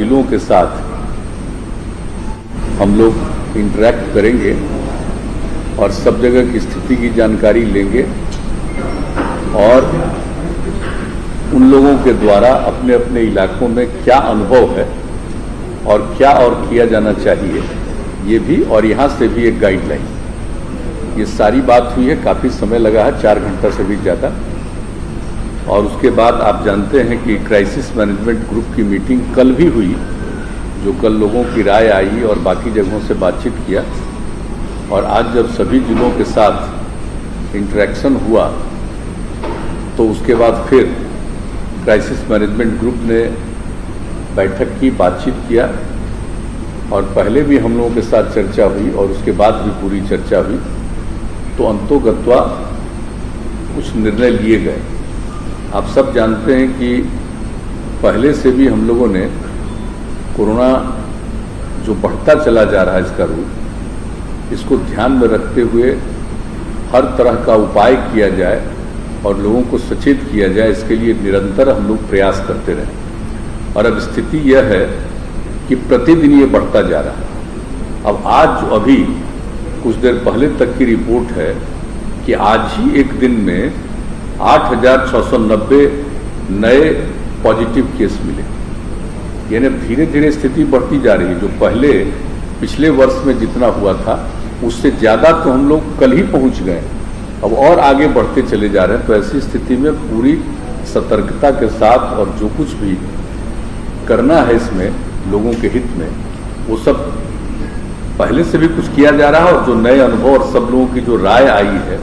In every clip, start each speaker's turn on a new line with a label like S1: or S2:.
S1: जिलों के साथ हम लोग इंटरेक्ट करेंगे और सब जगह की स्थिति की जानकारी लेंगे और उन लोगों के द्वारा अपने अपने इलाकों में क्या अनुभव है और क्या और किया जाना चाहिए, ये भी, और यहाँ से भी एक गाइडलाइन। ये सारी बात हुई है, काफ़ी समय लगा है, 4 घंटा से भी ज़्यादा। और उसके बाद आप जानते हैं कि क्राइसिस मैनेजमेंट ग्रुप की मीटिंग कल भी हुई, जो कल लोगों की राय आई और बाकी जगहों से बातचीत किया। और आज जब सभी जिलों के साथ इंटरेक्शन हुआ तो उसके बाद फिर क्राइसिस मैनेजमेंट ग्रुप ने बैठक की, बातचीत किया और पहले भी हम लोगों के साथ चर्चा हुई और उसके बाद भी पूरी चर्चा हुई। तो अंतोगत्वा कुछ निर्णय लिए गए। आप सब जानते हैं कि पहले से भी हम लोगों ने कोरोना जो बढ़ता चला जा रहा है इसका रूप, इसको ध्यान में रखते हुए हर तरह का उपाय किया जाए और लोगों को सचेत किया जाए, इसके लिए निरंतर हम लोग प्रयास करते रहे। और अब स्थिति यह है कि प्रतिदिन ये बढ़ता जा रहा है। अब आज अभी कुछ देर पहले तक की रिपोर्ट है कि आज ही एक दिन में 8,690 नए पॉजिटिव केस मिले। यानी धीरे धीरे स्थिति बढ़ती जा रही है। जो पहले पिछले वर्ष में जितना हुआ था उससे ज़्यादा तो हम लोग कल ही पहुंच गए, अब और आगे बढ़ते चले जा रहे हैं। तो ऐसी स्थिति में पूरी सतर्कता के साथ और जो कुछ भी करना है इसमें लोगों के हित में, वो सब पहले से भी कुछ किया जा रहा है। और जो नए अनुभव और सब लोगों की जो राय आई है,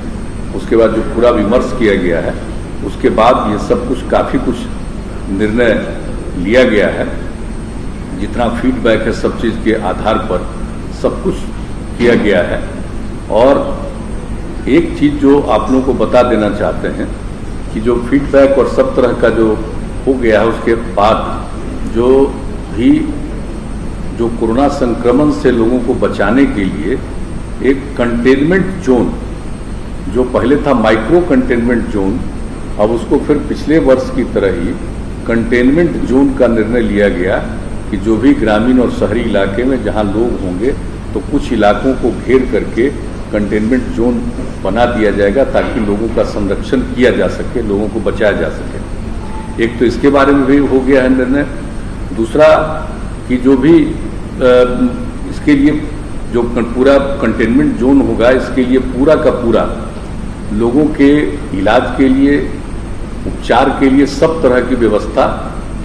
S1: उसके बाद जो पूरा विमर्श किया गया है, उसके बाद ये सब कुछ काफ़ी कुछ निर्णय लिया गया है। जितना फीडबैक है सब चीज़ के आधार पर सब कुछ किया गया है। और एक चीज़ जो आप लोगों को बता देना चाहते हैं कि जो फीडबैक और सब तरह का जो हो गया है, उसके बाद जो कोरोना संक्रमण से लोगों को बचाने के लिए एक कंटेनमेंट जोन, जो पहले था माइक्रो कंटेनमेंट जोन, अब उसको फिर पिछले वर्ष की तरह ही कंटेनमेंट जोन का निर्णय लिया गया कि जो भी ग्रामीण और शहरी इलाके में जहां लोग होंगे तो कुछ इलाकों को घेर करके कंटेनमेंट जोन बना दिया जाएगा ताकि लोगों का संरक्षण किया जा सके, लोगों को बचाया जा सके। एक तो इसके बारे में भी हो गया है निर्णय। दूसरा कि जो भी इसके लिए जो पूरा कंटेनमेंट जोन होगा, इसके लिए पूरा का पूरा लोगों के इलाज के लिए, उपचार के लिए सब तरह की व्यवस्था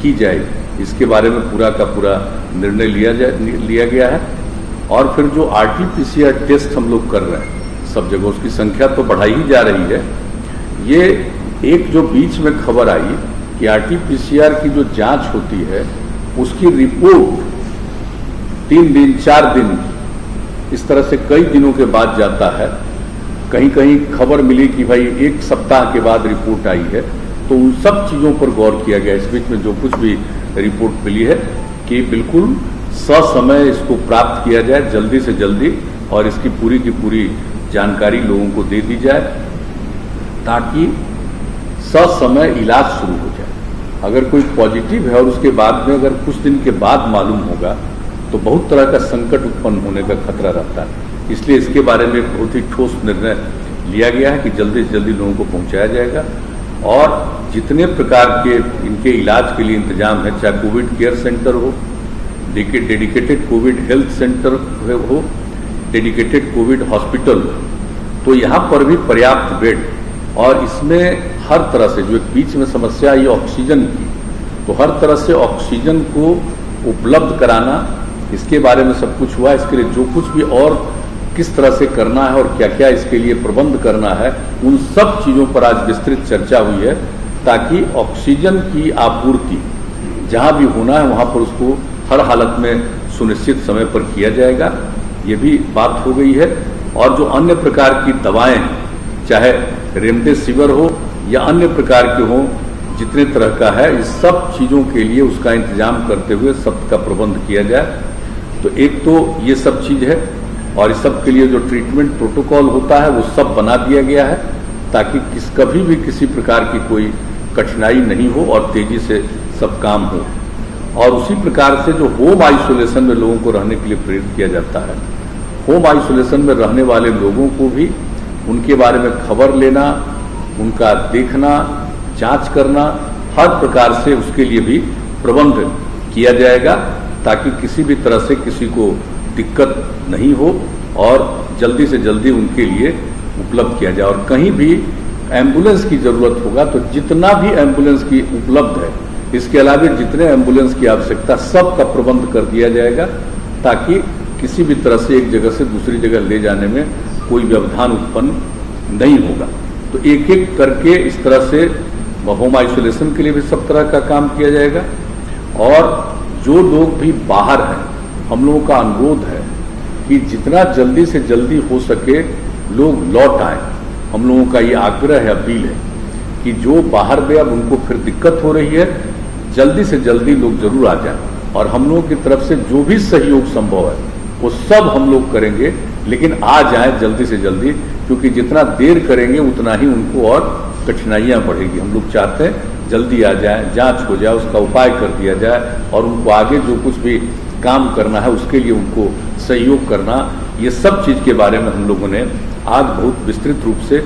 S1: की जाएगी। इसके बारे में पूरा का पूरा निर्णय लिया गया है। और फिर जो RT-PCR टेस्ट हम लोग कर रहे हैं सब जगह, उसकी संख्या तो बढ़ाई ही जा रही है। ये एक जो बीच में खबर आई कि RT-PCR की जो जांच होती है उसकी रिपोर्ट 3 दिन 4 दिन इस तरह से कई दिनों के बाद जाता है। कहीं कहीं खबर मिली कि भाई 1 सप्ताह के बाद रिपोर्ट आई है। तो उन सब चीज़ों पर गौर किया गया इस बीच में जो कुछ भी रिपोर्ट मिली है कि बिल्कुल ससमय इसको प्राप्त किया जाए, जल्दी से जल्दी, और इसकी पूरी की पूरी जानकारी लोगों को दे दी जाए ताकि ससमय इलाज शुरू हो जाए। अगर कोई पॉजिटिव है और उसके बाद में अगर कुछ दिन के बाद मालूम होगा तो बहुत तरह का संकट उत्पन्न होने का खतरा रहता है। इसलिए इसके बारे में एक बहुत ही ठोस निर्णय लिया गया है कि जल्दी से जल्दी लोगों को पहुंचाया जाएगा। और जितने प्रकार के इनके इलाज के लिए इंतजाम है, चाहे कोविड केयर सेंटर हो, डेडिकेटेड कोविड हेल्थ सेंटर हो, डेडिकेटेड कोविड हॉस्पिटल हो, तो यहाँ पर भी पर्याप्त बेड, और इसमें हर तरह से जो एक बीच में समस्या आई ऑक्सीजन की, तो हर तरह से ऑक्सीजन को उपलब्ध कराना, इसके बारे में सब कुछ हुआ। इसके लिए जो कुछ भी और किस तरह से करना है और क्या क्या इसके लिए प्रबंध करना है, उन सब चीज़ों पर आज विस्तृत चर्चा हुई है ताकि ऑक्सीजन की आपूर्ति जहाँ भी होना है वहाँ पर उसको हर हालत में सुनिश्चित समय पर किया जाएगा। ये भी बात हो गई है। और जो अन्य प्रकार की दवाएं, चाहे रेमडेसिविर हो या अन्य प्रकार के हो, जितने तरह का है, इस सब चीज़ों के लिए उसका इंतजाम करते हुए सब का प्रबंध किया जाए। तो एक तो ये सब चीज़ है, और इस सब के लिए जो ट्रीटमेंट प्रोटोकॉल होता है वो सब बना दिया गया है ताकि कभी भी किसी प्रकार की कोई कठिनाई नहीं हो और तेजी से सब काम हो। और उसी प्रकार से जो होम आइसोलेशन में लोगों को रहने के लिए प्रेरित किया जाता है, होम आइसोलेशन में रहने वाले लोगों को भी उनके बारे में खबर लेना, उनका देखना, जांच करना, हर प्रकार से उसके लिए भी प्रबंध किया जाएगा ताकि किसी भी तरह से किसी को दिक्कत नहीं हो और जल्दी से जल्दी उनके लिए उपलब्ध किया जाए। और कहीं भी एम्बुलेंस की जरूरत होगा तो जितना भी एम्बुलेंस की उपलब्ध है, इसके अलावा जितने एम्बुलेंस की आवश्यकता, सब का प्रबंध कर दिया जाएगा ताकि किसी भी तरह से एक जगह से दूसरी जगह ले जाने में कोई व्यवधान उत्पन्न नहीं होगा। तो एक एक करके इस तरह से होम आइसोलेशन के लिए भी सब तरह का काम किया जाएगा। और जो लोग भी बाहर हैं, हम लोगों का अनुरोध है कि जितना जल्दी से जल्दी हो सके लोग लौट आए। हम लोगों का ये आग्रह है, अपील है कि जो बाहर गए अब उनको फिर दिक्कत हो रही है, जल्दी से जल्दी लोग जरूर आ जाएं। और हम लोगों की तरफ से जो भी सहयोग संभव है वो सब हम लोग करेंगे, लेकिन आ जाएं जल्दी से जल्दी, क्योंकि जितना देर करेंगे उतना ही उनको और कठिनाइयां बढ़ेगी। हम लोग चाहते हैं जल्दी आ जाए, जांच हो जाए, उसका उपाय कर दिया जाए और उनको आगे जो कुछ भी काम करना है उसके लिए उनको सहयोग करना। ये सब चीज़ के बारे में हम लोगों ने आज बहुत विस्तृत रूप से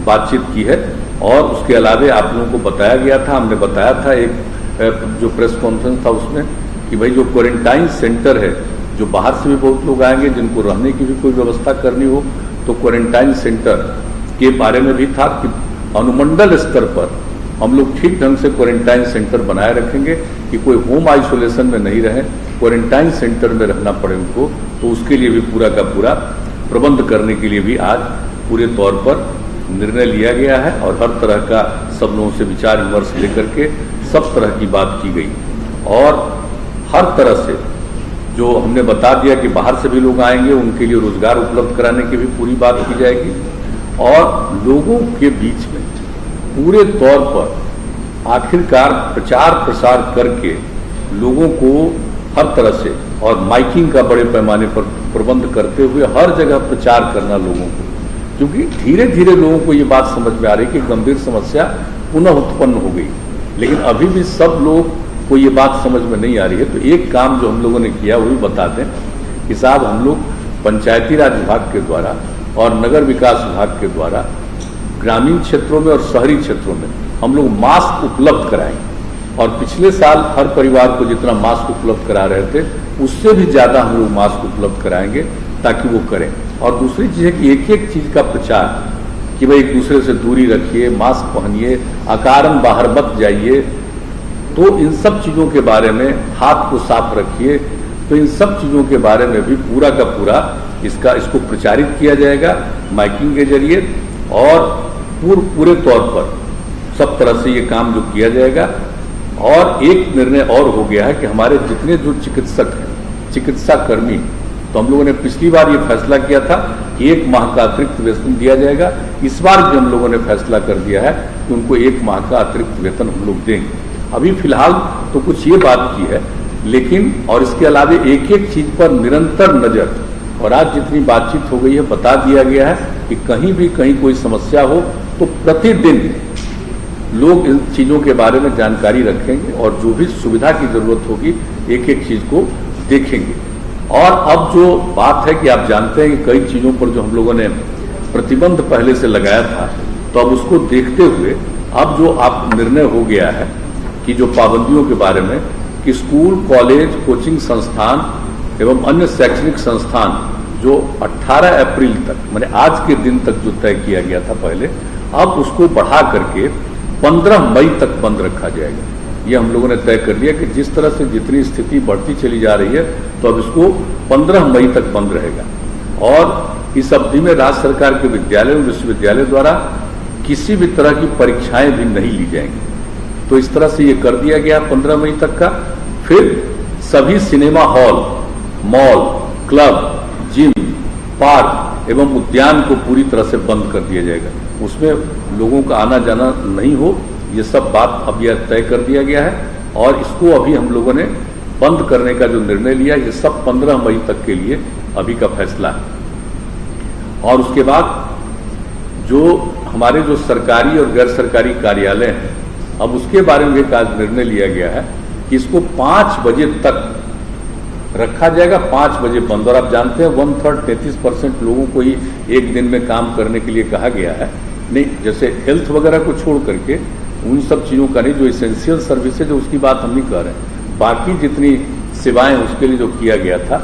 S1: बातचीत की है। और उसके अलावा आप लोगों को बताया गया था, हमने बताया था एक जो प्रेस कॉन्फ्रेंस था उसमें कि भाई जो क्वारंटाइन सेंटर है, जो बाहर से भी बहुत लोग आएंगे जिनको रहने की भी कोई व्यवस्था करनी हो, तो क्वारंटाइन सेंटर के बारे में भी था कि अनुमंडल स्तर पर हम लोग ठीक ढंग से क्वारंटाइन सेंटर बनाए रखेंगे कि कोई होम आइसोलेशन में नहीं रहे, क्वारंटाइन सेंटर में रहना पड़े उनको। तो उसके लिए भी पूरा का पूरा प्रबंध करने के लिए भी आज पूरे तौर पर निर्णय लिया गया है और हर तरह का सब लोगों से विचार विमर्श लेकर के सब तरह की बात की गई। और हर तरह से जो हमने बता दिया कि बाहर से भी लोग आएंगे, उनके लिए रोजगार उपलब्ध कराने की भी पूरी बात की जाएगी। और लोगों के बीच में पूरे तौर पर आखिरकार प्रचार प्रसार करके लोगों को हर तरह से और माइकिंग का बड़े पैमाने पर प्रबंध करते हुए हर जगह प्रचार करना लोगों को, क्योंकि धीरे धीरे लोगों को ये बात समझ में आ रही है कि गंभीर समस्या पुनः उत्पन्न हो गई, लेकिन अभी भी सब लोग को ये बात समझ में नहीं आ रही है। तो एक काम जो हम लोगों ने किया वो भी बता दें कि साहब हम लोग पंचायती राज विभाग के द्वारा और नगर विकास विभाग के द्वारा ग्रामीण क्षेत्रों में और शहरी क्षेत्रों में हम लोग मास्क उपलब्ध कराएंगे। और पिछले साल हर परिवार को जितना मास्क उपलब्ध करा रहे थे उससे भी ज़्यादा हम लोग मास्क उपलब्ध कराएंगे ताकि वो करें। और दूसरी चीज़ है कि एक एक चीज़ का प्रचार कि भाई एक दूसरे से दूरी रखिए, मास्क पहनिए, अकारण बाहर मत जाइए, तो इन सब चीज़ों के बारे में, हाथ को साफ रखिए, तो इन सब चीज़ों के बारे में भी पूरा का पूरा इसको प्रचारित किया जाएगा माइकिंग के जरिए। और पूरे तौर पर सब तरह से ये काम जो किया जाएगा। और एक निर्णय और हो गया है कि हमारे जितने जो चिकित्सक हैं, चिकित्सा कर्मी, तो हम लोगों ने पिछली बार ये फैसला किया था कि 1 माह का अतिरिक्त वेतन दिया जाएगा। इस बार भी हम लोगों ने फैसला कर दिया है कि उनको 1 माह का अतिरिक्त वेतन हम लोग देंगे। अभी फिलहाल तो कुछ ये बात की है, लेकिन और इसके अलावा एक एक चीज पर निरंतर नजर, और आज जितनी बातचीत हो गई है बता दिया गया है कि कहीं भी कहीं कोई समस्या हो तो प्रतिदिन लोग इन चीज़ों के बारे में जानकारी रखेंगे और जो भी सुविधा की जरूरत होगी एक एक चीज़ को देखेंगे। और अब जो बात है कि आप जानते हैं कि कई चीज़ों पर जो हम लोगों ने प्रतिबंध पहले से लगाया था, तो अब उसको देखते हुए अब जो आप निर्णय हो गया है कि जो पाबंदियों के बारे में कि स्कूल, कॉलेज, कोचिंग संस्थान एवं अन्य शैक्षणिक संस्थान जो 18 अप्रैल तक, माने आज के दिन तक जो तय किया गया था पहले, अब उसको बढ़ा करके 15 मई तक बंद रखा जाएगा। ये हम लोगों ने तय कर लिया कि जिस तरह से जितनी स्थिति बढ़ती चली जा रही है तो अब इसको 15 मई तक बंद रहेगा। और इस अवधि में राज्य सरकार के विद्यालय और विश्वविद्यालय द्वारा किसी भी तरह की परीक्षाएं भी नहीं ली जाएंगी। तो इस तरह से ये कर दिया गया 15 मई तक का। फिर सभी cinema hall, mall, club, gym, park एवं उद्यान को पूरी तरह से बंद कर दिया जाएगा। उसमें लोगों का आना जाना नहीं हो, ये सब बात अब यह तय कर दिया गया है। और इसको अभी हम लोगों ने बंद करने का जो निर्णय लिया, ये सब 15 मई तक के लिए अभी का फैसला है। और उसके बाद जो हमारे जो सरकारी और गैर सरकारी कार्यालय हैं, अब उसके बारे में एक आज निर्णय लिया गया है कि इसको 5 बजे तक रखा जाएगा, 5 बजे बंद। और आप जानते हैं 1/3 33% लोगों को ही एक दिन में काम करने के लिए कहा गया है। नहीं, जैसे हेल्थ वगैरह को छोड़ करके उन सब चीज़ों का नहीं, जो इसेंशियल सर्विसेज है उसकी बात हम नहीं कर रहे हैं, बाकी जितनी सेवाएं उसके लिए जो किया गया था,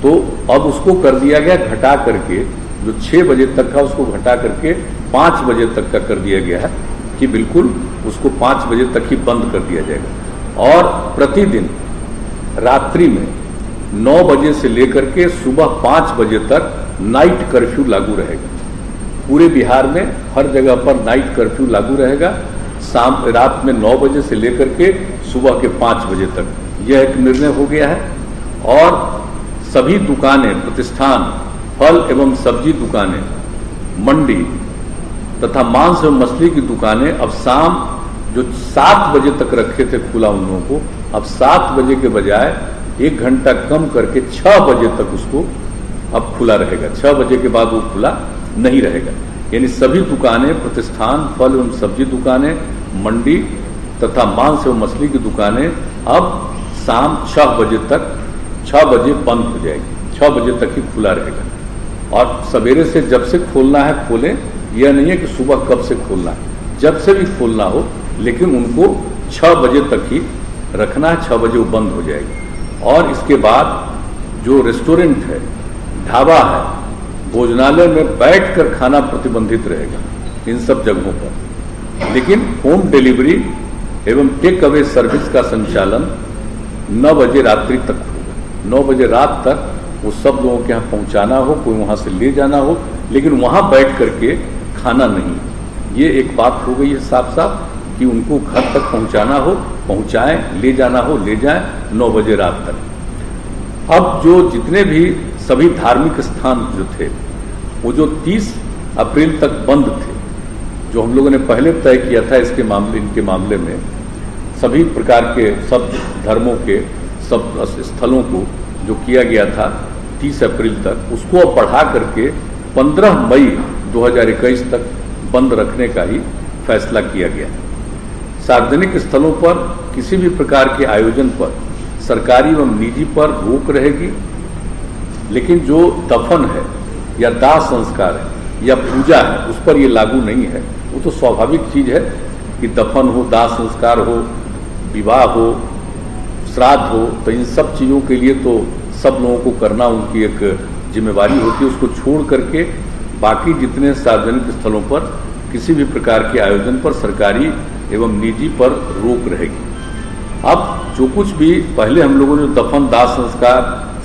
S1: तो अब उसको कर दिया गया घटा करके, जो 6 बजे तक था उसको घटा करके 5 बजे तक का कर दिया गया है कि बिल्कुल उसको 5 बजे तक ही बंद कर दिया जाएगा। और प्रतिदिन रात्रि में 9 बजे से लेकर के सुबह 5 बजे तक नाइट कर्फ्यू लागू रहेगा। पूरे बिहार में हर जगह पर नाइट कर्फ्यू लागू रहेगा, रात में 9 बजे से लेकर के सुबह के 5 बजे तक। यह एक निर्णय हो गया है। और सभी दुकानें, प्रतिष्ठान, फल एवं सब्जी दुकानें, मंडी तथा मांस एवं मछली की दुकानें अब शाम जो 7 बजे तक रखे थे खुला उन लोगों को, अब 7 बजे के बजाय 1 घंटा कम करके 6 बजे तक उसको अब खुला रहेगा। 6 बजे के बाद वो खुला नहीं रहेगा। यानी सभी दुकानें, प्रतिष्ठान, फल एवं सब्जी दुकानें, मंडी तथा मांस एवं मछली की दुकानें अब शाम 6 बजे तक, 6 बजे बंद हो जाएगी, 6 बजे तक ही खुला रहेगा। और सवेरे से जब से खोलना है खोलें, यह नहीं है कि सुबह कब से खोलना है, जब से भी खोलना हो, लेकिन उनको 6 बजे तक ही रखना है, 6 बजे वो बंद हो जाएगी। और इसके बाद जो रेस्टोरेंट है, ढाबा है, भोजनालय में बैठकर खाना प्रतिबंधित रहेगा इन सब जगहों पर, लेकिन होम डिलीवरी एवं टेक अवे सर्विस का संचालन 9 बजे रात्रि तक होगा। 9 बजे रात तक वो सब लोगों के यहाँ पहुँचाना हो, कोई वहाँ से ले जाना हो, लेकिन वहाँ बैठ करके खाना नहीं। ये एक बात हो गई है साफ साफ कि उनको घर तक पहुँचाना हो पहुँचाएं, ले जाना हो ले जाएं 9 बजे रात तक। अब जो जितने भी सभी धार्मिक स्थान जो थे वो जो 30 अप्रैल तक बंद थे, जो हम लोगों ने पहले तय किया था इनके मामले में, सभी प्रकार के सब धर्मों के सब स्थलों को जो किया गया था 30 अप्रैल तक, उसको अब बढ़ा करके 15 मई 2021 तक बंद रखने का ही फैसला किया गया। सार्वजनिक स्थलों पर किसी भी प्रकार के आयोजन पर सरकारी एवं निजी पर रोक रहेगी, लेकिन जो दफन है या दाह संस्कार है या पूजा है उस पर ये लागू नहीं है। वो तो स्वाभाविक चीज है कि दफन हो, दाह संस्कार हो, विवाह हो, श्राद्ध हो, तो इन सब चीज़ों के लिए तो सब लोगों को करना उनकी एक जिम्मेवारी होती है। उसको छोड़ करके बाकी जितने सार्वजनिक स्थलों पर किसी भी प्रकार के आयोजन पर सरकारी एवं निजी पर रोक रहेगी। अब जो कुछ भी पहले हम लोगों ने दफन, दाह संस्कार,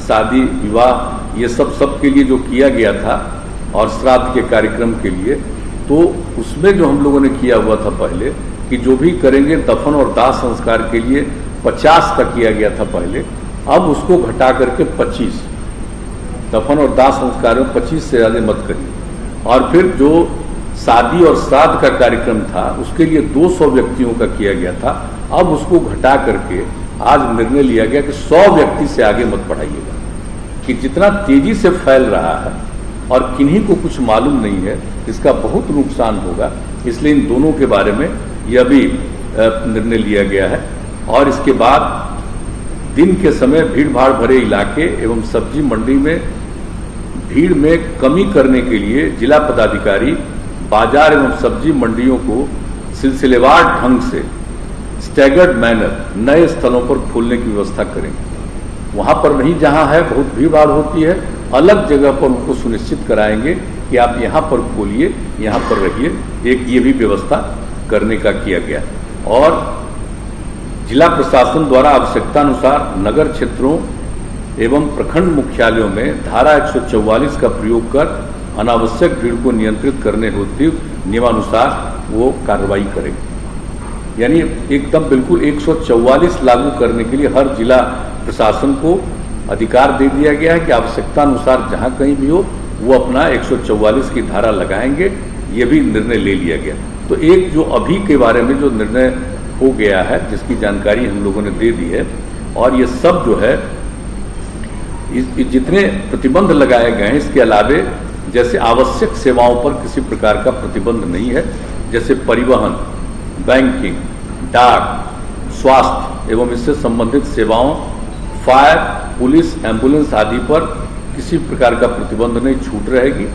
S1: शादी, विवाह, ये सब के लिए जो किया गया था और श्राद्ध के कार्यक्रम के लिए, तो उसमें जो हम लोगों ने किया हुआ था पहले कि जो भी करेंगे दफन और दाह संस्कार के लिए 50 तक किया गया था पहले, अब उसको घटा करके 25, दफन और दाह संस्कार में 25 से ज़्यादा मत करिए। और फिर जो शादी और श्राद्ध का कार्यक्रम था उसके लिए 200 व्यक्तियों का किया गया था, अब उसको घटा करके आज निर्णय लिया गया कि 100 व्यक्ति से आगे मत बढ़ाइएगा। कि जितना तेजी से फैल रहा है और किन्हीं को कुछ मालूम नहीं है, इसका बहुत नुकसान होगा, इसलिए इन दोनों के बारे में यह भी निर्णय लिया गया है। और इसके बाद दिन के समय भीड़ भाड़ भरे इलाके एवं सब्जी मंडी में भीड़ में कमी करने के लिए जिला पदाधिकारी बाजार एवं सब्जी मंडियों को सिलसिलेवार ढंग से स्टैगर्ड मैनर नए स्थलों पर खोलने की व्यवस्था करेंगे। वहाँ पर नहीं जहाँ है बहुत भीड़ भाड़ होती है, अलग जगह पर उनको सुनिश्चित कराएंगे कि आप यहाँ पर खोलिए, यहाँ पर रहिए। एक ये भी व्यवस्था करने का किया गया। और जिला प्रशासन द्वारा आवश्यकतानुसार नगर क्षेत्रों एवं प्रखंड मुख्यालयों में धारा 144 का प्रयोग कर अनावश्यक भीड़ को नियंत्रित करने हेतु नियमानुसार वो कार्रवाई करेंगे। यानी एकदम बिल्कुल 144 लागू करने के लिए हर जिला प्रशासन को अधिकार दे दिया गया है कि आवश्यकता अनुसार जहां कहीं भी हो वो अपना 144 की धारा लगाएंगे। ये भी निर्णय ले लिया गया। तो एक जो अभी के बारे में जो निर्णय हो गया है जिसकी जानकारी हम लोगों ने दे दी है, और ये सब जो है जितने प्रतिबंध लगाए गए हैं इसके अलावे जैसे आवश्यक सेवाओं पर किसी प्रकार का प्रतिबंध नहीं है, जैसे परिवहन, बैंकिंग, डाक, स्वास्थ्य एवं इससे संबंधित सेवाओं, फायर, पुलिस, एम्बुलेंस आदि पर किसी प्रकार का प्रतिबंध नहीं, छूट रहेगी।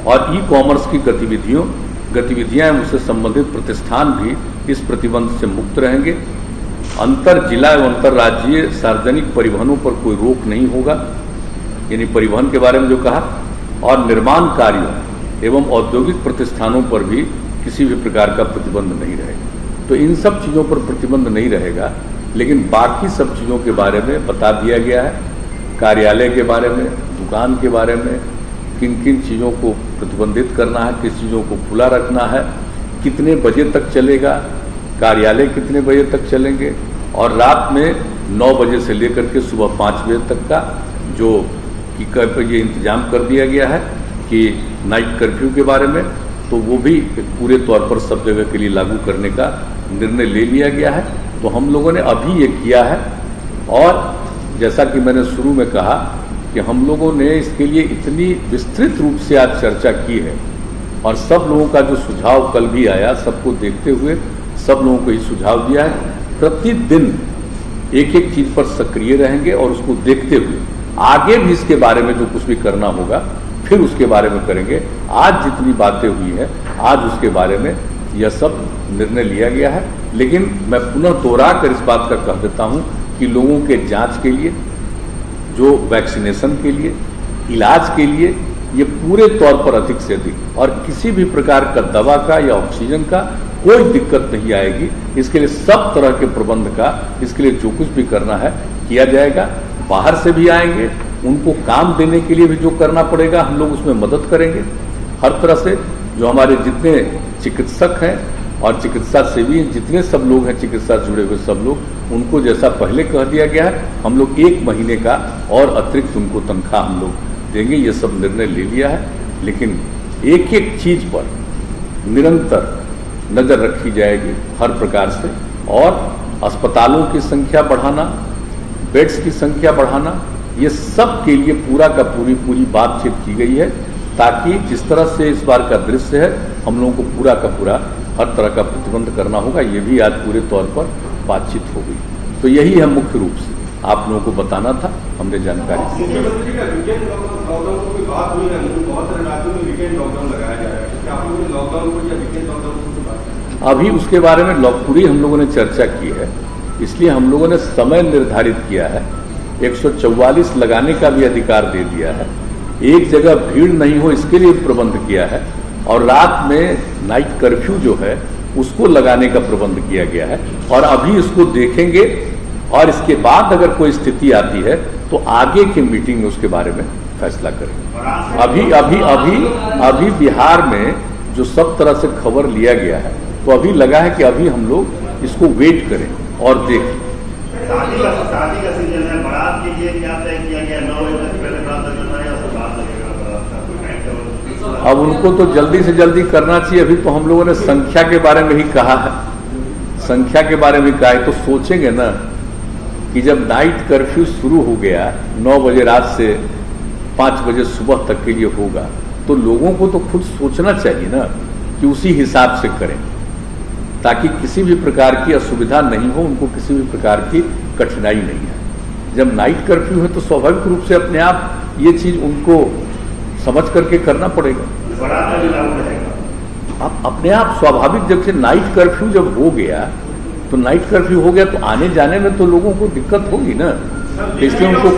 S1: और ई कॉमर्स की गतिविधियां एवं उससे संबंधित प्रतिष्ठान भी इस प्रतिबंध से मुक्त रहेंगे। अंतर जिला एवं अंतर्राज्यीय सार्वजनिक परिवहनों पर कोई रोक नहीं होगा, यानी परिवहन के बारे में जो कहा, और निर्माण कार्यों एवं औद्योगिक प्रतिष्ठानों पर भी किसी भी प्रकार का प्रतिबंध नहीं रहेगा। तो इन सब चीज़ों पर प्रतिबंध नहीं रहेगा, लेकिन बाकी सब चीज़ों के बारे में बता दिया गया है। कार्यालय के बारे में, दुकान के बारे में, किन किन चीज़ों को प्रतिबंधित करना है, किस चीज़ों को खुला रखना है, कितने बजे तक चलेगा, कार्यालय कितने बजे तक चलेंगे, और रात में 9 बजे से लेकर के सुबह 5 बजे तक का जो कि ये इंतजाम कर दिया गया है कि नाइट कर्फ्यू के बारे में, तो वो भी पूरे तौर पर सब जगह के लिए लागू करने का निर्णय ले लिया गया है। तो हम लोगों ने अभी ये किया है, और जैसा कि मैंने शुरू में कहा कि हम लोगों ने इसके लिए इतनी विस्तृत रूप से आज चर्चा की है, और सब लोगों का जो सुझाव कल भी आया, सबको देखते हुए सब लोगों को ये सुझाव दिया है। प्रतिदिन एक एक चीज पर सक्रिय रहेंगे और उसको देखते हुए आगे भी इसके बारे में जो कुछ भी करना होगा फिर उसके बारे में करेंगे। आज जितनी बातें हुई है, आज उसके बारे में यह सब निर्णय लिया गया है। लेकिन मैं पुनः दोहरा कर इस बात का कह देता हूं कि लोगों के जांच के लिए, जो वैक्सीनेशन के लिए, इलाज के लिए, ये पूरे तौर पर अधिक से अधिक, और किसी भी प्रकार का दवा का या ऑक्सीजन का कोई दिक्कत नहीं आएगी। इसके लिए सब तरह के प्रबंध का, इसके लिए जो कुछ भी करना है किया जाएगा। बाहर से भी आएंगे, उनको काम देने के लिए भी जो करना पड़ेगा हम लोग उसमें मदद करेंगे हर तरह से। जो हमारे जितने चिकित्सक हैं और चिकित्सा सेवी, जितने सब लोग हैं चिकित्सा से जुड़े हुए सब लोग, उनको जैसा पहले कह दिया गया है, हम लोग 1 महीने का और अतिरिक्त उनको तनख्वाह हम लोग देंगे। ये सब निर्णय ले लिया है। लेकिन एक एक चीज पर निरंतर नजर रखी जाएगी हर प्रकार से, और अस्पतालों की संख्या बढ़ाना, बेड्स की संख्या बढ़ाना, ये सब के लिए पूरा का पूरी बातचीत की गई है, ताकि जिस तरह से इस बार का दृश्य है, हम लोगों को पूरा का पूरा हर तरह का प्रतिबंध करना होगा। ये भी आज पूरे तौर पर बातचीत हो गई। तो यही है मुख्य रूप से आप लोगों को बताना था, हमने जानकारी दी। अभी उसके बारे में पूरी हम लोगों ने चर्चा की है, इसलिए हम लोगों ने समय निर्धारित किया है। 144 लगाने का भी अधिकार दे दिया है। एक जगह भीड़ नहीं हो इसके लिए प्रबंध किया है, और रात में नाइट कर्फ्यू जो है उसको लगाने का प्रबंध किया गया है। और अभी इसको देखेंगे, और इसके बाद अगर कोई स्थिति आती है तो आगे की मीटिंग में उसके बारे में फैसला करेंगे। अभी अभी अभी अभी बिहार में जो सब तरह से खबर लिया गया है, तो अभी लगा है कि अभी हम लोग इसको वेट करें और देखें।
S2: शादी का सीजन है, बारात के लिए क्या तय किया गया? 9 बजे तक पहले बारात लगना है या उसके बाद लगेगा?
S1: अब उनको तो जल्दी से जल्दी करना चाहिए। अभी तो हम लोगों ने संख्या के बारे में ही कहा है, संख्या के बारे में कहा है, तो सोचेंगे ना कि जब नाइट कर्फ्यू शुरू हो गया 9 बजे रात से 5 बजे सुबह तक के लिए होगा, तो लोगों को तो खुद सोचना चाहिए ना कि उसी हिसाब से करें, ताकि किसी भी प्रकार की असुविधा नहीं हो, उनको किसी भी प्रकार की कठिनाई नहीं है। जब नाइट कर्फ्यू है तो स्वाभाविक रूप से अपने आप ये चीज उनको समझ करके करना पड़ेगा। अब अपने आप स्वाभाविक, जब से नाइट कर्फ्यू जब हो गया, तो नाइट कर्फ्यू हो गया तो आने जाने में तो लोगों को दिक्कत होगी ना। इसलिए उनको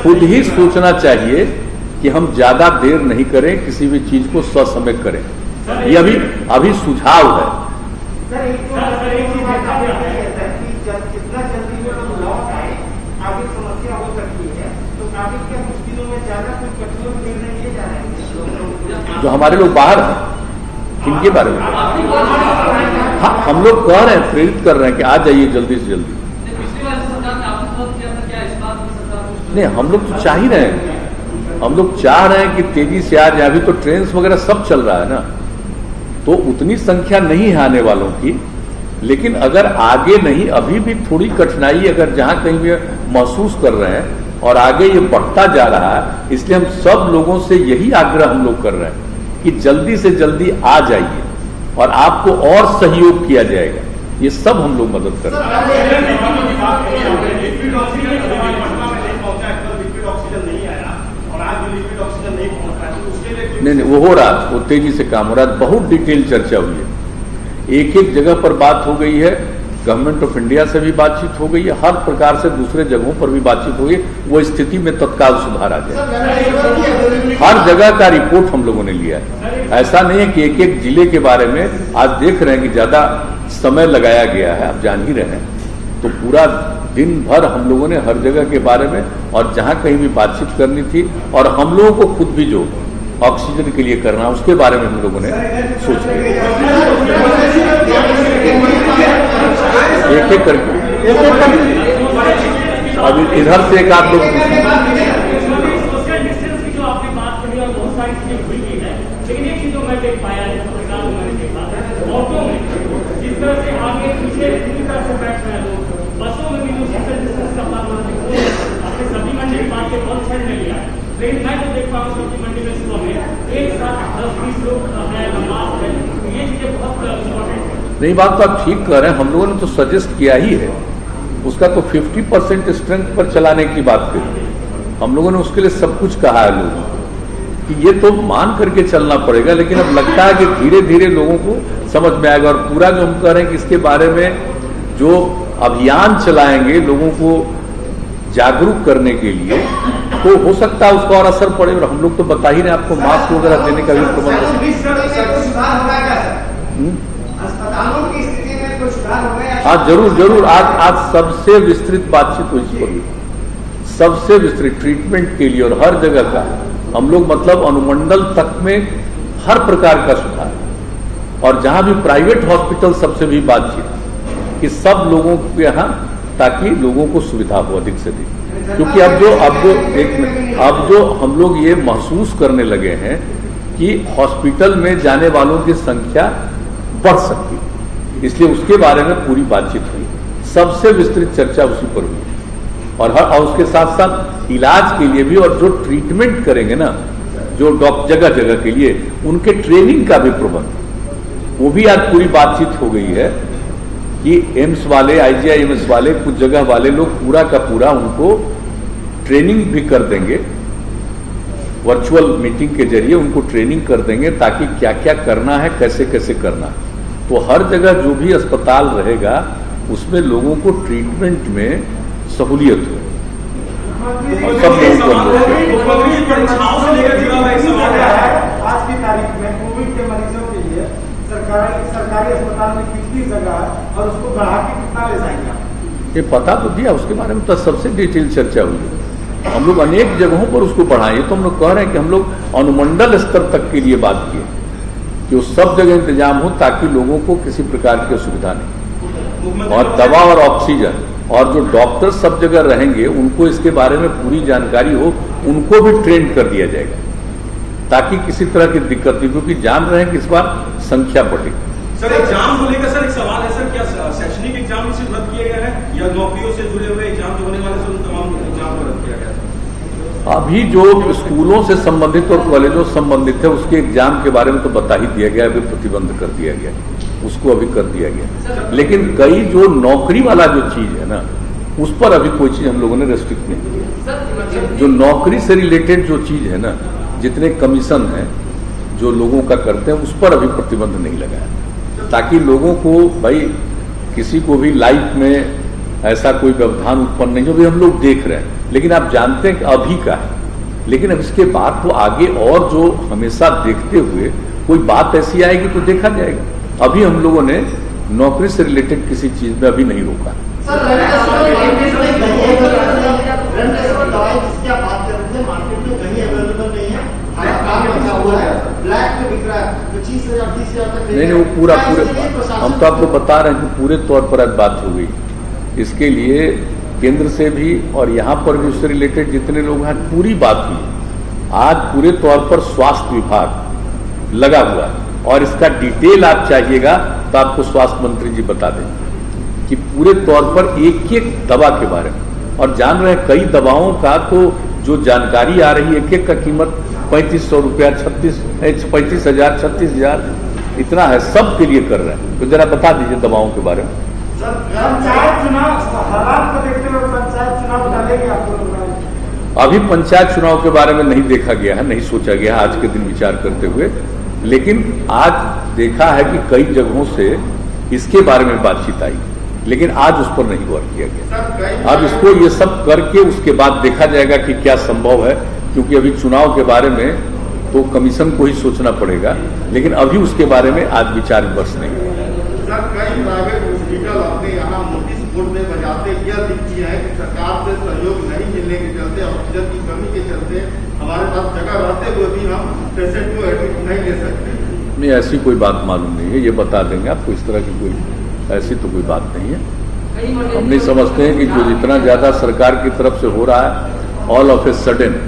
S1: खुद ही सोचना चाहिए कि हम ज्यादा देर नहीं करें, किसी भी चीज को ससमय करें। ये अभी सुझाव है। जो हमारे लोग बाहर हैं, किनके बारे में? हाँ, हम लोग कह रहे हैं, प्रेरित कर रहे हैं कि आ जाइए जल्दी से जल्दी। नहीं, हम लोग तो चाह ही रहे हैं, हम लोग चाह रहे हैं कि तेजी से आ जाए। अभी तो ट्रेन वगैरह सब चल रहा है ना, तो उतनी संख्या नहीं है आने वालों की। लेकिन अगर आगे नहीं, अभी भी थोड़ी कठिनाई अगर जहां कहीं भी महसूस कर रहे हैं, और आगे ये बढ़ता जा रहा है, इसलिए हम सब लोगों से यही आग्रह हम लोग कर रहे हैं कि जल्दी से जल्दी आ जाइए, और आपको और सहयोग किया जाएगा। ये सब हम लोग मदद कर रहे हैं। नहीं, वो हो रहा है, वो तेजी से काम हो रहा है, बहुत डिटेल चर्चा हुई है, एक एक जगह पर बात हो गई है, गवर्नमेंट ऑफ इंडिया से भी बातचीत हो गई है, हर प्रकार से दूसरे जगहों पर भी बातचीत हो गई, वो स्थिति में तत्काल सुधार आ जाए। हर जगह का रिपोर्ट हम लोगों ने लिया है, ऐसा नहीं है कि एक एक जिले के बारे में आज देख रहे हैं कि ज्यादा समय लगाया गया है, आप जान ही रहे हैं, तो पूरा दिन भर हम लोगों ने हर जगह के बारे में और जहां कहीं भी बातचीत करनी थी और हम लोगों को खुद भी जो ऑक्सीजन के लिए करना उसके बारे में हम लोगों ने सोच लिया, एक एक करके। अभी इधर से एक आध लोग
S3: लेकिन एक चीज जो मैं देख पाया है, मैंने देखा ऑटो में जिस तरह से आगे पीछे पूरी तरह से बैठ रहे हैं लोग, बसों में भी जो सोशल डिस्टेंस का पालन अपने सब्जी मंडी के पास के बहुत छड़ में लिया है, लेकिन मैं जो देख पा रहा हूँ सब्जी मंडी में सुबह में एक साथ 10-20 लोग हैं, नमाज है, ये चीजें बहुत इम्पोर्टेंट है।
S1: नहीं, बात तो आप ठीक कर रहे हैं, हम लोगों ने तो सजेस्ट किया ही है, उसका तो 50% स्ट्रेंथ पर चलाने की बात करी, हम लोगों ने उसके लिए सब कुछ कहा है लोगों को कि ये तो मान करके चलना पड़ेगा, लेकिन अब लगता है कि धीरे धीरे लोगों को समझ में आएगा और पूरा जो हम कह रहे हैं कि इसके बारे में जो अभियान चलाएंगे लोगों को जागरूक करने के लिए, तो हो सकता है उसका और असर पड़े, और हम लोग तो बता ही रहे आपको मास्क वगैरह देने का भी प्रबंध हाँ जरूर जरूर, आज सबसे विस्तृत बातचीत हुई इस पर, सबसे विस्तृत ट्रीटमेंट के लिए और हर जगह का हम लोग मतलब अनुमंडल तक में हर प्रकार का सुधार, और जहां भी प्राइवेट हॉस्पिटल सबसे भी बातचीत कि सब लोगों के यहाँ, ताकि लोगों को सुविधा हो अधिक से अधिक, क्योंकि अब जो हम लोग ये महसूस करने लगे हैं कि हॉस्पिटल में जाने वालों की संख्या बढ़ सकती है, इसलिए उसके बारे में पूरी बातचीत हुई, सबसे विस्तृत चर्चा उसी पर हुई, और उसके साथ साथ इलाज के लिए भी, और जो ट्रीटमेंट करेंगे ना जो जगह जगह के लिए उनके ट्रेनिंग का भी प्रबंध, वो भी आज पूरी बातचीत हो गई है कि एम्स वाले, IGIMS वाले, कुछ जगह वाले लोग पूरा का पूरा उनको ट्रेनिंग भी कर देंगे, वर्चुअल मीटिंग के जरिए उनको ट्रेनिंग कर देंगे ताकि क्या क्या करना है, कैसे कैसे करना है, तो हर जगह जो भी अस्पताल रहेगा उसमें लोगों को ट्रीटमेंट में सहूलियत हो, और सब लोगों को
S4: आज की तारीख में कोविड के मरीजों के लिए सरकारी अस्पताल में कितनी जगह और उसको बढ़ा के कितना ले जाएंगे?
S1: ये पता तो दिया, उसके बारे में तो सबसे डिटेल चर्चा हुई है, हम लोग अनेक जगहों पर उसको बढ़ाए, तो हम लोग कह रहे हैं कि हम लोग अनुमंडल स्तर तक के लिए बात किए कि वो सब जगह इंतजाम हो ताकि लोगों को किसी प्रकार की असुविधा नहीं, और दवा और ऑक्सीजन, और जो डॉक्टर सब जगह रहेंगे उनको इसके बारे में पूरी जानकारी हो, उनको भी ट्रेन कर दिया जाएगा ताकि किसी तरह की दिक्कत नहीं, क्योंकि जान रहे हैं कि इस बार संख्या बढ़ेगी।
S5: सर एग्जाम को लेकर सर एक सवाल है सर, क्या शैक्षणिक एग्जाम सिर्फ रद्द किया गया है या नौकरियों से जुड़े हुए एग्जाम जो होने वाले सर उन तमाम एग्जाम को रद्द किया गया है?
S1: अभी जो स्कूलों से संबंधित और कॉलेजों से संबंधित है उसके एग्जाम के बारे में तो बता ही दिया गया, अभी प्रतिबंध कर दिया गया, उसको अभी कर दिया गया, लेकिन कई जो नौकरी वाला जो चीज है ना उस पर अभी कोई चीज हम लोगों ने रेस्ट्रिक्ट नहीं की। जो नौकरी से रिलेटेड जो चीज है ना, जितने कमीशन है जो लोगों का करते हैं उस पर अभी प्रतिबंध नहीं लगाया, ताकि लोगों को भाई किसी को भी लाइफ में ऐसा कोई व्यवधान उत्पन्न नहीं हो, भी हम लोग देख रहे हैं, लेकिन आप जानते हैं कि अभी का है, लेकिन अब इसके बाद तो आगे और जो हमेशा देखते हुए कोई बात ऐसी आएगी तो देखा जाएगा। अभी हम लोगों ने नौकरी से रिलेटेड किसी चीज में अभी नहीं रोका। नहीं, वो पूरा हम तो आपको बता रहे हैं कि पूरे तौर पर आज बात हो गई, इसके लिए केंद्र से भी और यहाँ पर भी उससे रिलेटेड जितने लोग हैं पूरी बात हुई। आज पूरे तौर पर स्वास्थ्य विभाग लगा हुआ है, और इसका डिटेल आप चाहिएगा तो आपको स्वास्थ्य मंत्री जी बता देंगे कि पूरे तौर पर एक एक दवा के बारे में, और जान रहे हैं कई दवाओं का तो जो जानकारी आ रही है, एक एक का कीमत 3500 रुपया, 35,000, 36,000, इतना है, सब के लिए कर रहे हैं। तो जरा बता दीजिए दवाओं के बारे में।
S2: सर
S4: पंचायत चुनाव हालात को देखते हुए पंचायत चुनाव डालेंगे आपको?
S1: अभी पंचायत चुनाव के बारे में नहीं देखा गया है, नहीं सोचा गया आज के दिन विचार करते हुए, लेकिन आज देखा है कि कई जगहों से इसके बारे में बातचीत आई, लेकिन आज उस पर नहीं गौर किया गया। अब इसको ये सब करके उसके बाद देखा जाएगा कि क्या संभव है, क्योंकि अभी चुनाव के बारे में तो कमीशन को ही सोचना पड़ेगा, लेकिन अभी उसके बारे में आज विचार विमर्श नहीं हुआ।
S2: सर कई प्राइवेट हॉस्पिटल अपने यहाँ नोटिस बोर्ड में बजाते यह लिखती है कि सरकार से सहयोग नहीं मिलने के चलते, ऑक्सीजन की कमी के चलते हमारे पास जगह रहते हुए भी हम पेशेंट को एडमिट नहीं ले सकते।
S1: नहीं, ऐसी कोई बात मालूम नहीं है, ये बता देंगे आपको। इस तरह की कोई ऐसी तो कोई बात नहीं है। हम नहीं समझते हैं कि जो जितना ज्यादा सरकार की तरफ से हो रहा है, ऑल ऑफ ए सडन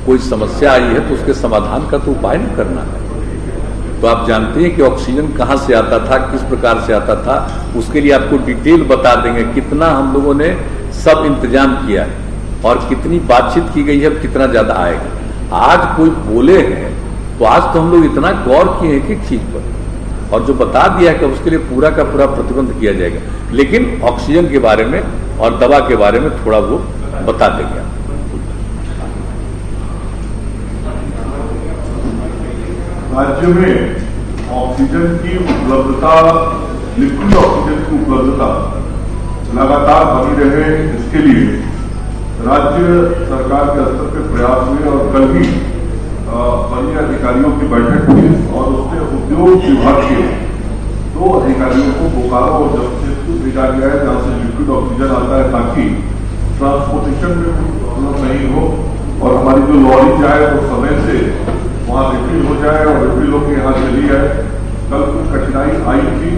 S1: कोई समस्या आई है तो उसके समाधान का तो उपाय नहीं करना है। तो आप जानते हैं कि ऑक्सीजन कहाँ से आता था, किस प्रकार से आता था, उसके लिए आपको डिटेल बता देंगे कितना हम लोगों ने सब इंतजाम किया है और कितनी बातचीत की गई है, कितना ज्यादा आएगा। आज कोई बोले हैं तो आज तो हम लोग इतना गौर किए हैं कि चीज पर, और जो बता दिया है कि उसके लिए पूरा का पूरा प्रतिबंध किया जाएगा, लेकिन ऑक्सीजन के बारे में और दवा के बारे में थोड़ा वो बता देंगे।
S6: राज्य में ऑक्सीजन की उपलब्धता, लिक्विड ऑक्सीजन की उपलब्धता लगातार बनी रहे, इसके लिए राज्य सरकार के स्तर पर प्रयास हुए और कल ही वरीय अधिकारियों की बैठक हुई और उसमें उद्योग विभाग के 2 अधिकारियों को बोकारो और जमशेदपुर भेजा गया है, जहां से लिक्विड ऑक्सीजन आता है, ताकि ट्रांसपोर्टेशन में कोई प्रॉब्लम नहीं हो और हमारी जो लॉरी जाए वो समय से वहाँ रिफिल हो जाए और रिफिल होकर यहाँ चली आए। कल कुछ कठिनाई आई थी,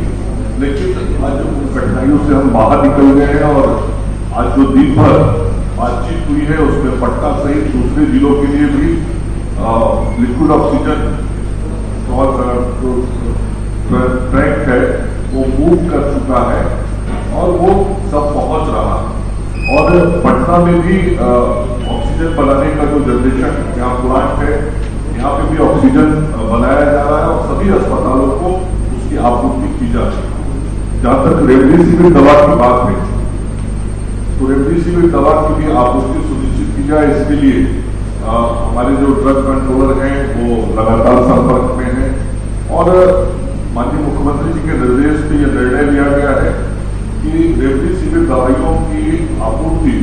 S6: लेकिन आज उन कठिनाइयों से हम बाहर निकल गए हैं और आज जो दिन भर बातचीत हुई है उसमें पटना सहित दूसरे जिलों के लिए भी लिक्विड ऑक्सीजन और ट्रैक है वो मूव कर चुका है और वो सब पहुंच रहा है। और पटना में भी ऑक्सीजन बनाने का जो जनरेशन यहाँ प्लांट है, यहाँ पे भी ऑक्सीजन बनाया जा रहा है और सभी अस्पतालों को उसकी आपूर्ति की जा रही है। जहां तक रेमडेसिविर दवा की बात है, तो रेमडेसिविर दवा की भी आपूर्ति सुनिश्चित की जाए, इसके लिए हमारे जो ड्रग कंट्रोलर हैं वो लगातार संपर्क में हैं और माननीय मुख्यमंत्री जी के निर्देश पे यह निर्णय लिया गया है कि रेमडेसिविर दवाइयों की आपूर्ति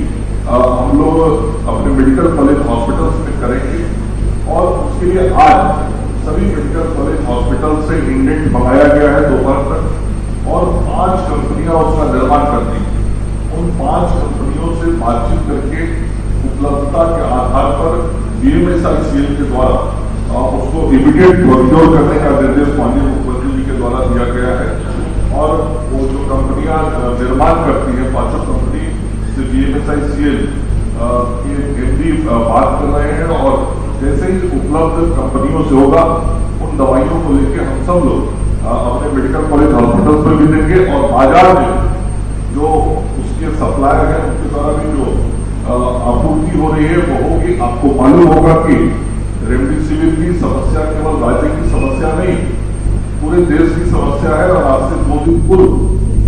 S6: हम लोग अपने मेडिकल कॉलेज हॉस्पिटल्स में करेंगे और उसके लिए आज सभी मेडिकल कॉलेज हॉस्पिटल से इंडेंट मंगाया गया है दोपहर तक और 5 कंपनियां उसका निर्माण करती हैं। उन 5 कंपनियों से बातचीत करके उपलब्धता के आधार पर BMSICL के द्वारा उसको इमीडिएट प्रोक्योर करने का निर्देश माननीय मुख्यमंत्री जी के द्वारा दिया गया है और वो जो कंपनियां निर्माण करती हैं, 5 कंपनी से BMSICL के MD बात कर रहे हैं और जैसे ही उपलब्ध कंपनियों से होगा उन दवाइयों को लेकर हम सब लोग अपने मेडिकल कॉलेज हॉस्पिटल्स में भी देंगे और बाजार में जो उसके सप्लायर है उनके द्वारा भी जो आपूर्ति हो रही है वो होगी। आपको मालूम होगा कि रेमडेसिविर की समस्या केवल राज्य की समस्या नहीं, पूरे देश की समस्या है और आज से 2 दिन पूर्व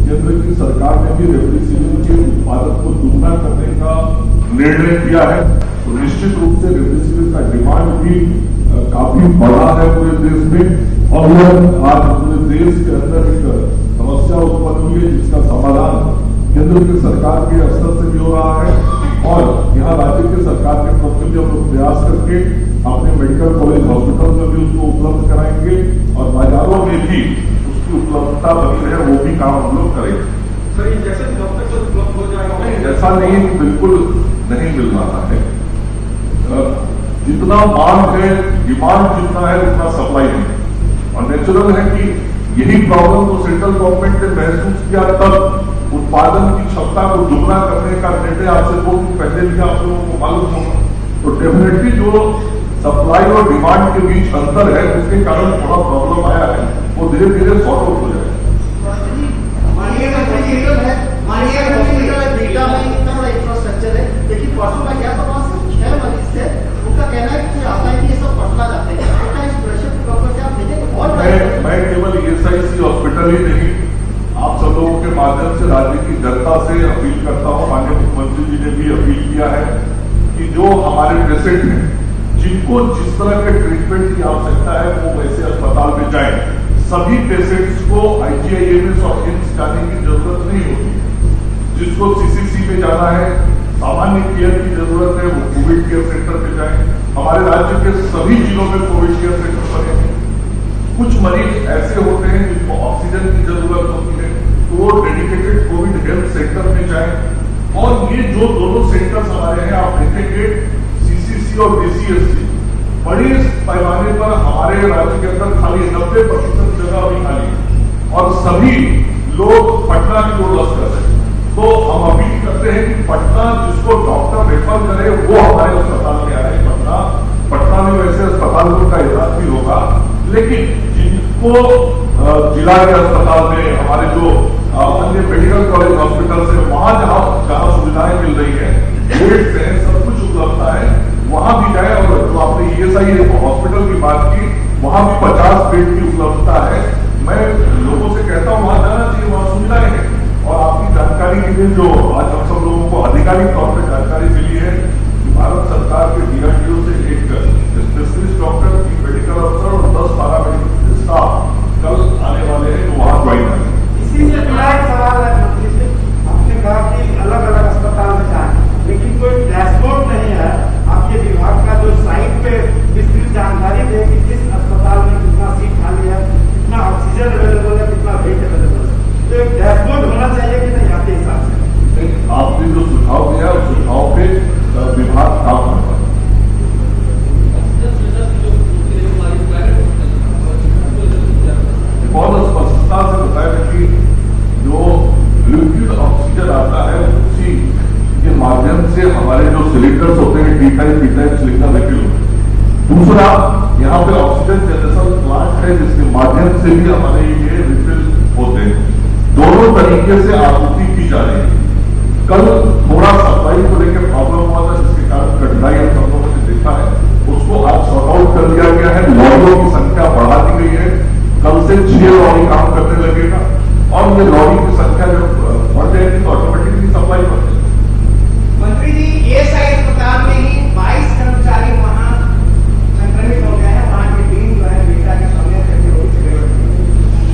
S6: केंद्र की सरकार ने भी रेमडेसिविर के उत्पादन को दुगना करने का निर्णय किया है। तो निश्चित रूप से रेमडेसिविर का डिमांड भी काफी बड़ा है पूरे देश में और आज पूरे देश के अंदर एक समस्या उत्पन्न हुई है जिसका समाधान केंद्र की सरकार के स्तर से भी हो रहा है और यहाँ राज्य की सरकार के तरफ से भी हम लोग प्रयास करके अपने मेडिकल कॉलेज हॉस्पिटल में भी उसको उपलब्ध कराएंगे और बाजारों में भी उसकी उपलब्धता बनी रहे वो भी काम हम लोग करेंगे।
S5: सर ये जैसे कब तक उपलब्ध हो जाएगा?
S6: ऐसा नहीं कि बिल्कुल नहीं मिल रहा है, जितना मांग है, डिमांड जितना है उतना सप्लाई नहीं और नेचुरल है कि यही प्रॉब्लम तो सेंट्रल गवर्नमेंट ने महसूस किया तब उत्पादन की क्षमता को दुगना करने का निर्णय आज से 2 दिन पहले भी आप लोगों को मालूम होगा। तो डेफिनेटली जो सप्लाई और डिमांड के बीच अंतर है उसके कारण थोड़ा प्रॉब्लम आया है, वो धीरे धीरे सॉर्ट आउट हो जाएगा।
S7: बेटा में इतना बड़ा इंफ्रास्ट्रक्चर है, लेकिन परसों में गया तो वहां से 6 मरीज थे, उनका कहना है कि आता है कि ये सब पटना जाते हैं। मैं केवल
S6: जो हमारे पेशेंट हैं जिनको जिस तरह के ट्रीटमेंट की आवश्यकता है वो वैसे अस्पताल में जाए। सभी पेशेंट्स को IGIMS और एम्स जाने की जरूरत नहीं होती। जिसको CCC में जाना है, सामान्य केयर की जरूरत है, वो कोविड केयर सेंटर पे जाए। हमारे राज्य के सभी जिलों में कोविड केयर सेंटर बने हैं। कुछ मरीज ऐसे होते हैं जिनको ऑक्सीजन की जरूरत होती है, तो वो डेडिकेटेड कोविड हेल्थ सेंटर में जाए। और ये जो दोनों सेंटर्स हमारे हैं, आप देखेंगे CCC और DCSC बड़े पैमाने पर हमारे राज्य के अंदर खाली 90% जगह अभी खाली है और सभी लोग पटना की ओर लग कर रहे हैं। तो हम अपील करते हैं कि पटना जिसको डॉक्टर रेफर करे वो हमारे अस्पताल में आए। पटना में वैसे अस्पतालों का इलाज भी होगा, लेकिन जिनको जिला के अस्पताल में हमारे जो अन्य मेडिकल कॉलेज हॉस्पिटल से वहां जहां सुविधाएं मिल रही है, बेड्स हैं, सब कुछ उपलब्धता है, वहां भी जाए। और जो आपने ESI हॉस्पिटल की बात की, वहां भी 50 बेड की उपलब्धता है। मैं लोगों से कहता हूं वहां जाना चाहिए, वहां सुविधाएं हैं। और आपकी जानकारी के लिए जो आज हम सब लोगों को आधिकारिक तौर पर जानकारी मिली है कि भारत सरकार के DRDO से एक स्पेशलिस्ट डॉक्टर, मेडिकल अफसर और 10 पैरामेडिकल स्टाफ कल आने वाले हैं, जो वहां ज्वाइन करेंगे।
S4: इसी से जुड़ा एक सवाल है मंत्री से। आपने कहा कि अलग अलग अस्पताल में जाए, लेकिन कोई डैशबोर्ड नहीं है आपके विभाग का जो साइट पे विस्तृत जानकारी दे कि किस अस्पताल में कितना सीट खाली है, कितना ऑक्सीजन अवेलेबल है, कितना बेड अवेलेबल है। तो एक डैशबोर्ड होना चाहिए कि नहीं आपके हिसाब से?
S6: आपने जो सुझाव दिया उस सुझाव पे विभाग काम करता है। बहुत स्पष्टता से बताया कि जो लिक्विड ऑक्सीजन आता है उसी के माध्यम से हमारे जो सिलेंडर्स होते हैं D-type, B-type सिलेंडर रखे होते हैं। दूसरा, यहाँ पे ऑक्सीजन जनरेशन प्लांट है जिसके माध्यम से भी हमारे ये रिफिल होते हैं। दोनों तरीके से आपूर्ति की जा रही है। कल थोड़ा सप्लाई को लेकर प्रॉब्लम हुआ था, जिसके कारण कठिनाई हम सब लोगों ने देखा है, उसको आज सॉर्ट आउट कर दिया गया है। लॉरियों की संख्या बढ़ा दी गई है। कल से 6 लॉरी काम करने लगेगा और ये लॉरी की संख्या जब बढ़ जाएगी तो ऑटोमेटिकली सप्लाई बढ़ जाएगी।
S7: मंत्री जी, ESI अस्पताल में ही 22 कर्मचारी वहाँ संक्रमित हो गए हैं। वहाँ की टीम जो है बेटा के सामने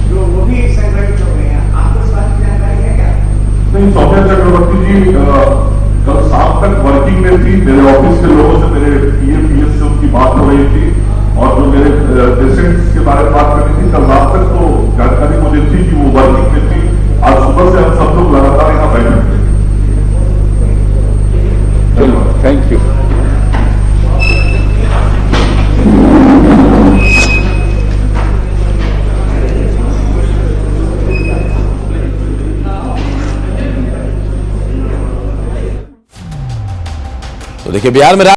S7: जो वो भी संक्रमित हो गए हैं। आपको इस बात की जानकारी है क्या?
S6: नहीं, सौम्या चक्रवर्ती जी कल शाम तक वर्किंग में थी। मेरे ऑफिस के लोगों से, मेरे PF से उनकी बात हो रही थी और जो मेरे पेशेंट्स के बारे में बात करनी थी, कल रात तक तो जानकारी मुझे थी कि वो वर्किंग में थी। आज सुबह से हम सब लोग लगातार यहाँ बैठे थे।
S1: Thank you.
S8: तो देखिए, बिहार में